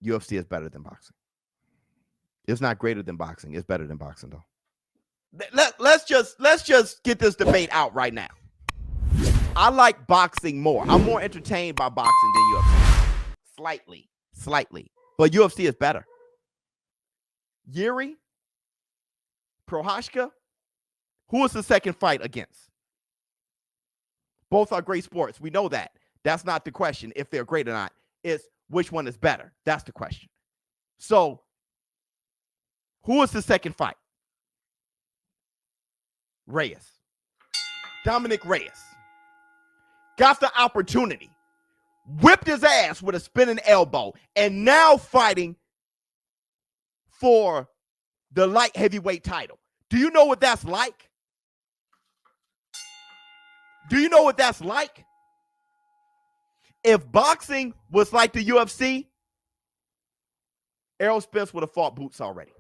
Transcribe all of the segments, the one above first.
UFC is better than boxing. It's not greater than boxing. It's better than boxing, though. Let's just get this debate out right now. I like boxing more. I'm more entertained by boxing than UFC. Slightly. But UFC is better. Yuri, Prochazka, who is the second fight against? Both are great sports. We know that. That's not the question if they're great or not. It's which one is better. That's the question. So, who is the second fight? Reyes. Dominic Reyes. Got the opportunity. Whipped his ass with a spinning elbow. And now fighting for the light heavyweight title. Do you know what that's like? Do you know what that's like? If boxing was like the UFC, Errol Spence would have fought Boots already.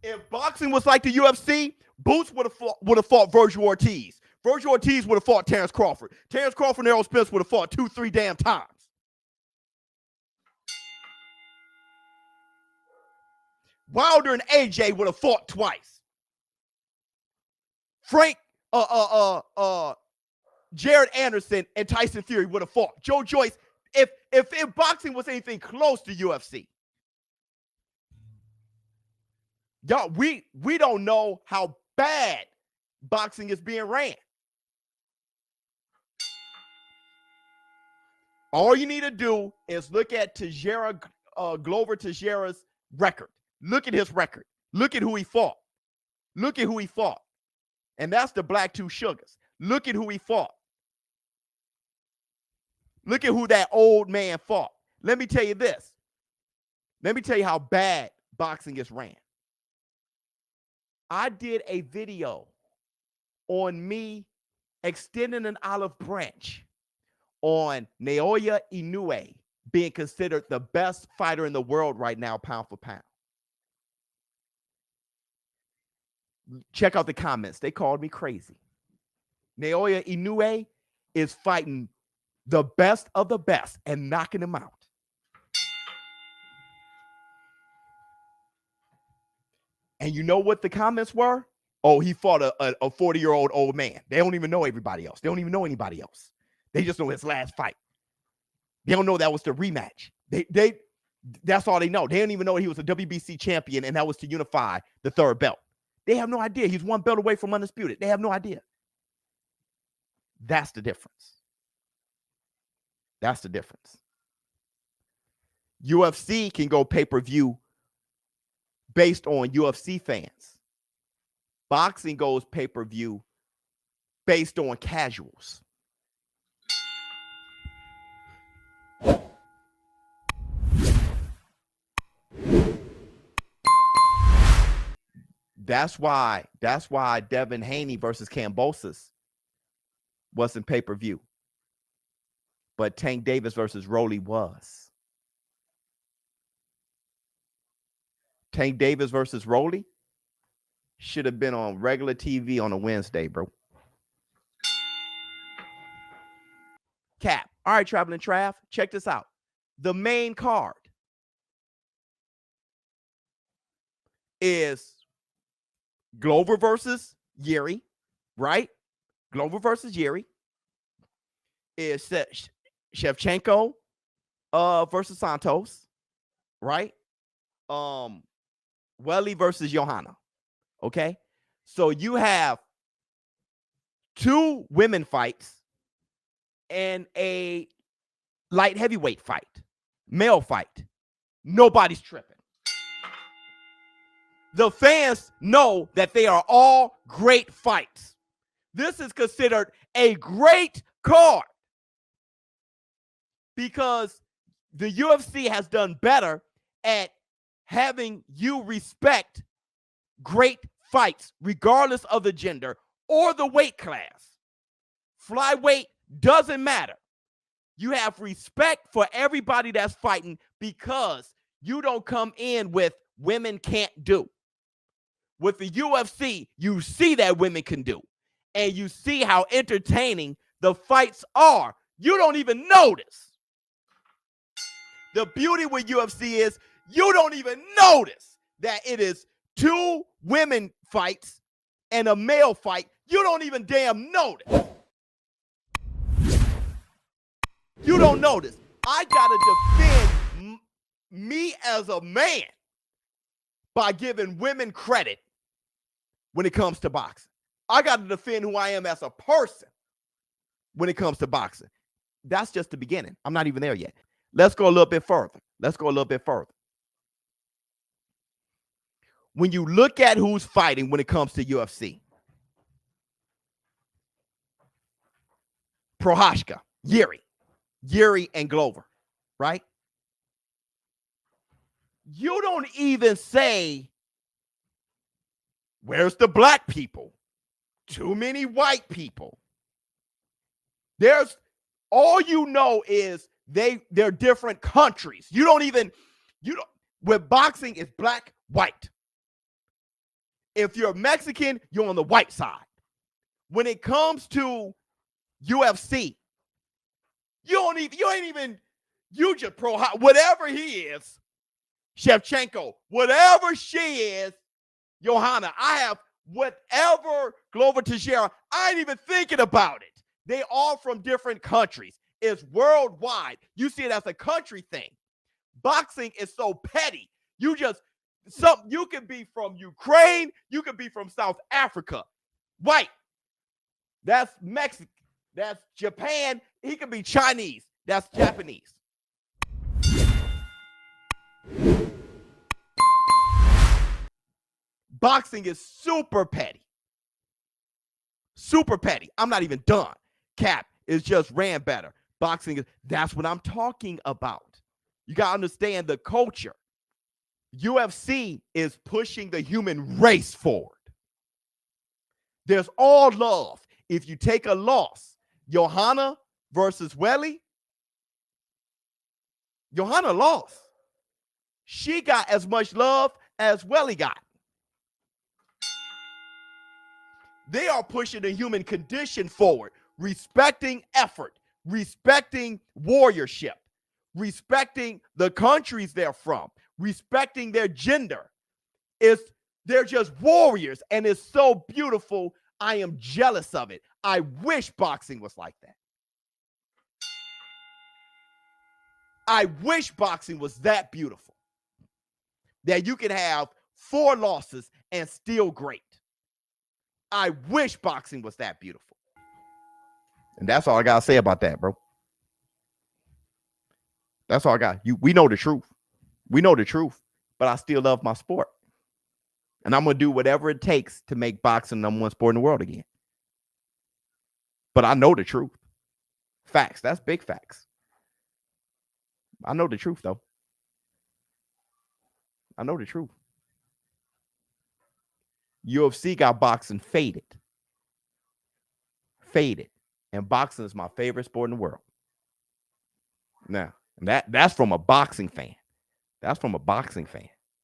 If boxing was like the UFC, Boots would have fought Virgil Ortiz. Virgil Ortiz would have fought Terrence Crawford. Terrence Crawford and Errol Spence would have fought 2-3 damn times. Wilder and AJ would have fought twice. Jared Anderson and Tyson Fury would have fought. Joe Joyce, if boxing was anything close to UFC. Y'all, we don't know how bad boxing is being ran. All you need to do is look at Glover Teixeira's record. Look at his record. Look at who he fought. Look at who he fought. And that's the Black Two Sugars. Look at who he fought. Look at who that old man fought. Let me tell you this. Let me tell you how bad boxing is ran. I did a video on me extending an olive branch on Naoya Inoue being considered the best fighter in the world right now, pound for pound. Check out the comments. They called me crazy. Naoya Inoue is fighting the best of the best and knocking him out. And you know what the comments were? Oh, he fought a 40-year-old old man. They don't even know everybody else. They don't even know anybody else. They just know his last fight. They don't know that was the rematch. That's all they know. They don't even know he was a WBC champion and that was to unify the third belt. They have no idea. He's one belt away from undisputed. They have no idea. That's the difference. That's the difference. UFC can go pay-per-view based on UFC fans. Boxing goes pay-per-view based on casuals. That's why Devin Haney versus Kambosos wasn't pay-per-view. But Tank Davis versus Rolly was. Tank Davis versus Rolly should have been on regular TV on a Wednesday, bro. Cap. All right, Traveling Trav, check this out. The main card is Glover versus Yuri, right? Glover versus Yuri. Is Shevchenko versus Santos, right? Welly versus Johanna. Okay? So you have 2 women fights and a light heavyweight fight, male fight. Nobody's tripping. The fans know that they are all great fights. This is considered a great card because the UFC has done better at having you respect great fights, regardless of the gender or the weight class. Flyweight doesn't matter. You have respect for everybody that's fighting because you don't come in with women can't do. With the UFC, you see that women can do. And you see how entertaining the fights are, you don't even notice. The beauty with UFC is you don't even notice that it is 2 women fights and a male fight. You don't even damn notice. You don't notice. I got to defend me as a man by giving women credit when it comes to boxing. I got to defend who I am as a person when it comes to boxing. That's just the beginning. I'm not even there yet. Let's go a little bit further. When you look at who's fighting when it comes to UFC, Prochazka, Yuri and Glover, right? You don't even say, where's the black people? Too many white people. There's, all you know is they're different countries. With boxing, it's black, white. If you're Mexican, you're on the white side. When it comes to UFC, you just pro, whatever he is, Shevchenko, whatever she is, Johanna, I have whatever Glover Teixeira, I ain't even thinking about it. They all from different countries. It's worldwide. You see it as a country thing. Boxing is so petty. You can be from Ukraine, you can be from South Africa. White. That's Mexican. That's Japan. He could be Chinese. That's Japanese. Boxing is super petty. Super petty. I'm not even done. Cap is just ran better. Boxing is, that's what I'm talking about. You got to understand the culture. UFC is pushing the human race forward. There's all love. If you take a loss, Johanna versus Welly, Johanna lost. She got as much love as Welly got. They are pushing the human condition forward, respecting effort, respecting warriorship, respecting the countries they're from, respecting their gender. They're just warriors, and it's so beautiful. I am jealous of it. I wish boxing was like that. I wish boxing was that beautiful, that you can have 4 losses and still great. I wish boxing was that beautiful. And that's all I got to say about that, bro. That's all I got. We know the truth. We know the truth, but I still love my sport. And I'm going to do whatever it takes to make boxing the #1 sport in the world again. But I know the truth. Facts. That's big facts. I know the truth, though. I know the truth. UFC got boxing faded. Faded. And boxing is my favorite sport in the world. Now, that's from a boxing fan. That's from a boxing fan.